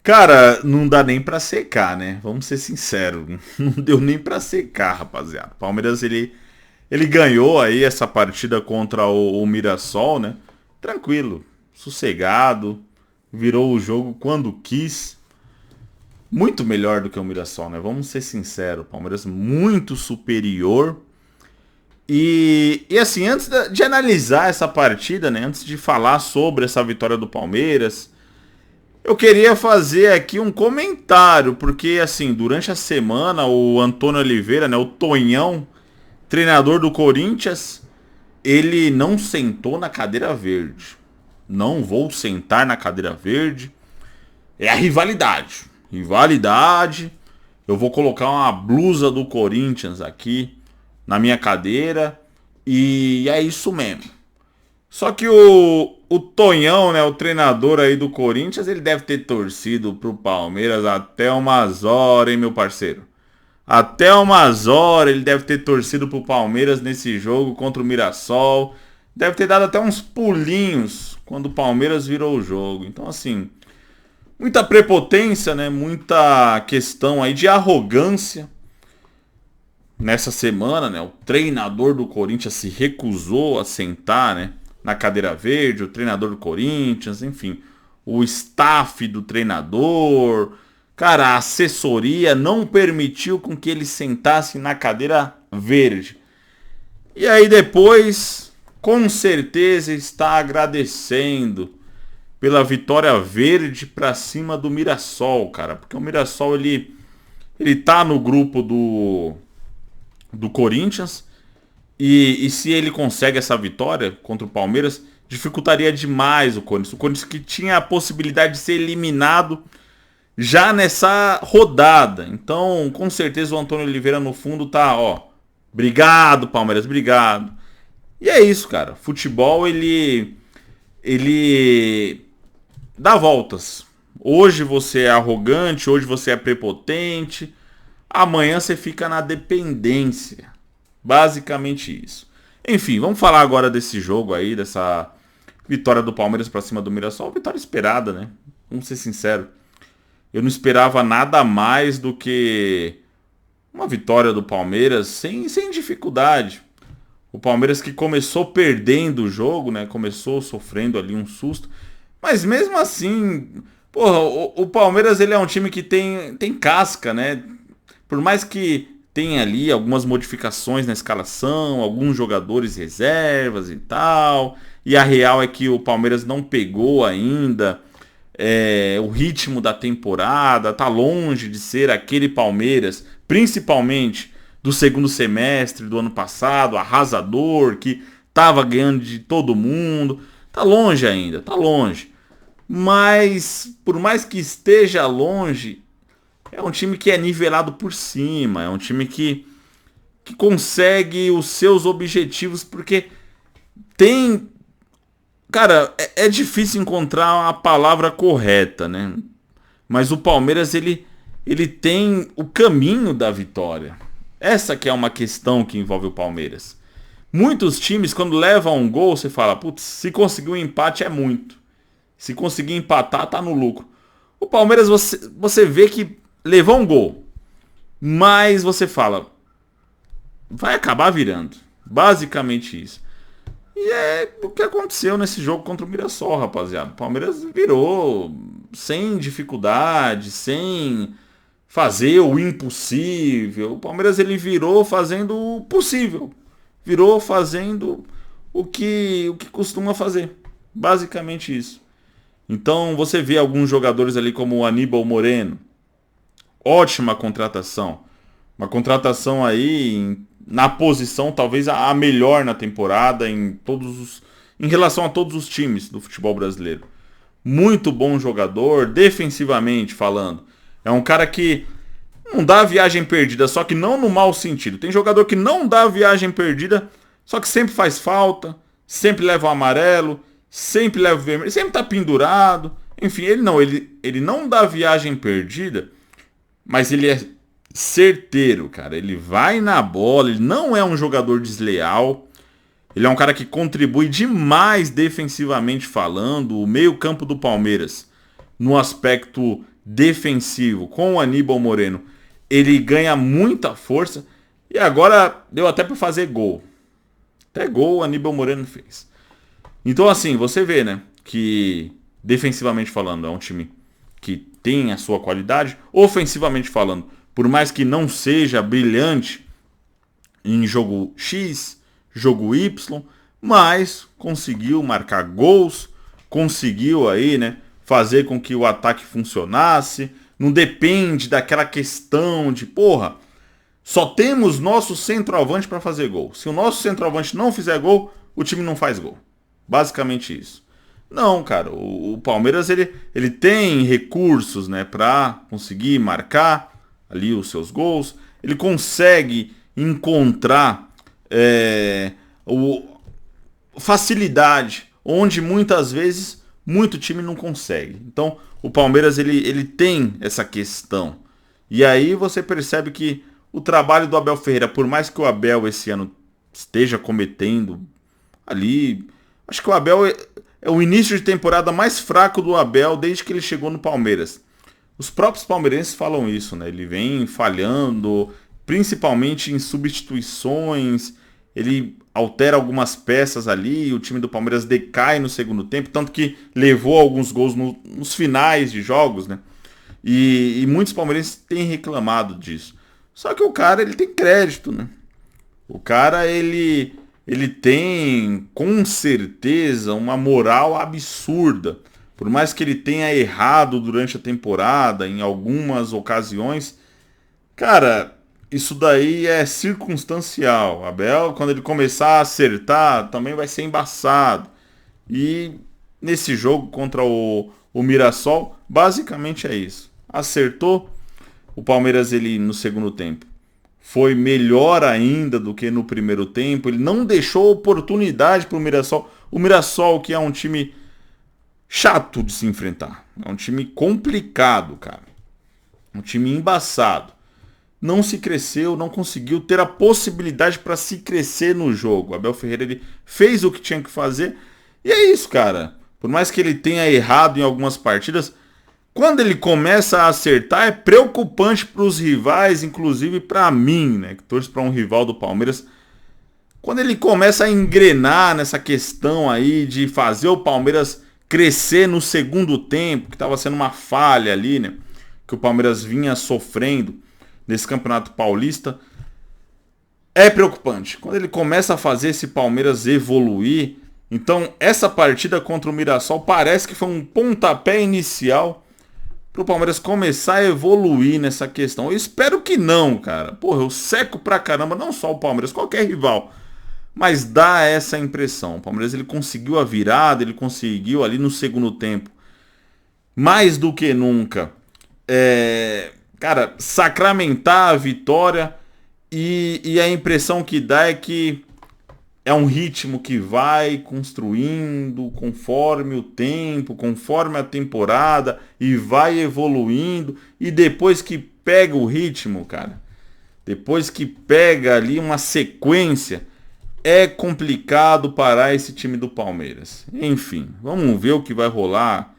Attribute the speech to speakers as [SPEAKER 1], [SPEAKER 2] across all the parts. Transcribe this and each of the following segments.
[SPEAKER 1] Cara, não dá nem pra secar, né? Vamos ser sinceros. Não deu nem pra secar, rapaziada. O Palmeiras, ele ganhou aí essa partida contra o Mirassol, né? Tranquilo, sossegado. Virou o jogo quando quis. Muito melhor do que o Mirassol, né? Vamos ser sinceros. O Palmeiras muito superior. E assim, antes de analisar essa partida, né? Antes de falar sobre essa vitória do Palmeiras, eu queria fazer aqui um comentário, porque assim, durante a semana, o Antônio Oliveira, né, o Tonhão, treinador do Corinthians, ele não sentou na cadeira verde. Não vou sentar na cadeira verde. É a rivalidade. Rivalidade. Eu vou colocar uma blusa do Corinthians aqui na minha cadeira. E é isso mesmo. Só que o Tonhão, né, o treinador aí do Corinthians, ele deve ter torcido pro Palmeiras até umas horas, hein, meu parceiro? Até umas horas ele deve ter torcido pro Palmeiras nesse jogo contra o Mirassol. Deve ter dado até uns pulinhos quando o Palmeiras virou o jogo. Então, assim, muita prepotência, né? Muita questão aí de arrogância. Nessa semana, né? O treinador do Corinthians se recusou a sentar, né? Na cadeira verde, o treinador do Corinthians, enfim, o staff do treinador, cara, a assessoria não permitiu com que ele sentasse na cadeira verde. E aí depois, com certeza está agradecendo pela vitória verde para cima do Mirassol, cara, porque o Mirassol ele tá no grupo do Corinthians. E se ele consegue essa vitória contra o Palmeiras, dificultaria demais o Corinthians. O Corinthians que tinha a possibilidade de ser eliminado já nessa rodada. Então, com certeza o Antônio Oliveira no fundo tá, ó. Obrigado, Palmeiras, obrigado. E é isso, cara. Futebol, ele dá voltas. Hoje você é arrogante, hoje você é prepotente. Amanhã você fica na dependência. Basicamente isso. Enfim, vamos falar agora desse jogo aí, dessa vitória do Palmeiras pra cima do Mirassol. Vitória esperada, né? Vamos ser sinceros. Eu não esperava nada mais do que uma vitória do Palmeiras sem dificuldade. O Palmeiras que começou perdendo o jogo, né? Começou sofrendo ali um susto. Mas mesmo assim, porra, o Palmeiras ele é um time que tem casca, né? Por mais que tenha ali algumas modificações na escalação, alguns jogadores reservas e tal. E a real é que o Palmeiras não pegou ainda o ritmo da temporada, tá longe de ser aquele Palmeiras, principalmente do segundo semestre do ano passado, arrasador, que tava ganhando de todo mundo. Tá longe ainda, tá longe. Mas, por mais que esteja longe, é um time que é nivelado por cima, é um time que consegue os seus objetivos, porque tem. Cara, é difícil encontrar a palavra correta, né? Mas o Palmeiras, ele tem o caminho da vitória. Essa que é uma questão que envolve o Palmeiras. Muitos times, quando levam um gol, você fala, putz, se conseguir um empate é muito. Se conseguir empatar, tá no lucro. O Palmeiras, você vê que levou um gol, mas você fala, vai acabar virando. Basicamente isso. E é o que aconteceu nesse jogo contra o Mirassol, rapaziada. O Palmeiras virou sem dificuldade, sem fazer o impossível. O Palmeiras ele virou fazendo o possível. Virou fazendo o que costuma fazer. Basicamente isso. Então você vê alguns jogadores ali como o Aníbal Moreno. Ótima contratação. Uma contratação aí na posição talvez a melhor na temporada em relação a todos os times do futebol brasileiro. Muito bom jogador, defensivamente falando. É um cara que não dá viagem perdida, só que não no mau sentido. Tem jogador que não dá viagem perdida, só que sempre faz falta, sempre leva o amarelo, sempre leva o vermelho, sempre tá pendurado. Enfim, ele não dá viagem perdida, mas ele é certeiro, cara. Ele vai na bola, ele não é um jogador desleal. Ele é um cara que contribui demais defensivamente falando. O meio-campo do Palmeiras, no aspecto defensivo com o Aníbal Moreno, ele ganha muita força. E agora deu até para fazer gol. Até gol o Aníbal Moreno fez. Então assim, você vê, né, que defensivamente falando é um time que tem a sua qualidade. Ofensivamente falando, por mais que não seja brilhante em jogo X, jogo Y, mas conseguiu marcar gols, conseguiu aí, né, fazer com que o ataque funcionasse. Não depende daquela questão de, porra, só temos nosso centroavante para fazer gol. Se o nosso centroavante não fizer gol, o time não faz gol. Basicamente isso. Não, cara, o Palmeiras ele tem recursos, né, para conseguir marcar ali os seus gols. Ele consegue encontrar facilidade onde muitas vezes muito time não consegue. Então o Palmeiras ele tem essa questão. E aí você percebe que o trabalho do Abel Ferreira, por mais que o Abel esse ano esteja cometendo ali, acho que o Abel é o início de temporada mais fraco do Abel desde que ele chegou no Palmeiras. Os próprios palmeirenses falam isso, né? Ele vem falhando, principalmente em substituições. Ele altera algumas peças ali, o time do Palmeiras decai no segundo tempo, tanto que levou alguns gols nos finais de jogos, né? E muitos palmeirenses têm reclamado disso. Só que o cara, ele tem crédito, né? O cara, ele tem, com certeza, uma moral absurda. Por mais que ele tenha errado durante a temporada, em algumas ocasiões, cara, isso daí é circunstancial. Abel, quando ele começar a acertar, também vai ser embaçado. E nesse jogo contra o Mirassol, basicamente é isso. Acertou, o Palmeiras ele no segundo tempo foi melhor ainda do que no primeiro tempo. Ele não deixou oportunidade para o Mirassol. O Mirassol, que é um time chato de se enfrentar. É um time complicado, cara. Um time embaçado. Não se cresceu, não conseguiu ter a possibilidade para se crescer no jogo. O Abel Ferreira ele fez o que tinha que fazer. E é isso, cara. Por mais que ele tenha errado em algumas partidas, quando ele começa a acertar, é preocupante para os rivais, inclusive para mim, né, que torço para um rival do Palmeiras. Quando ele começa a engrenar nessa questão aí de fazer o Palmeiras crescer no segundo tempo, que estava sendo uma falha ali, né, que o Palmeiras vinha sofrendo nesse Campeonato Paulista, é preocupante. Quando ele começa a fazer esse Palmeiras evoluir, então essa partida contra o Mirassol parece que foi um pontapé inicial pro Palmeiras começar a evoluir nessa questão. Eu espero que não, cara. Porra, eu seco pra caramba, não só o Palmeiras, qualquer rival. Mas dá essa impressão. O Palmeiras ele conseguiu a virada, ele conseguiu ali no segundo tempo, mais do que nunca, cara, sacramentar a vitória. E a impressão que dá é que é um ritmo que vai construindo conforme o tempo, conforme a temporada, e vai evoluindo. E depois que pega o ritmo, cara, depois que pega ali uma sequência, é complicado parar esse time do Palmeiras. Enfim, vamos ver o que vai rolar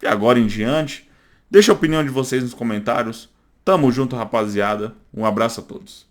[SPEAKER 1] de agora em diante. Deixa a opinião de vocês nos comentários. Tamo junto, rapaziada. Um abraço a todos.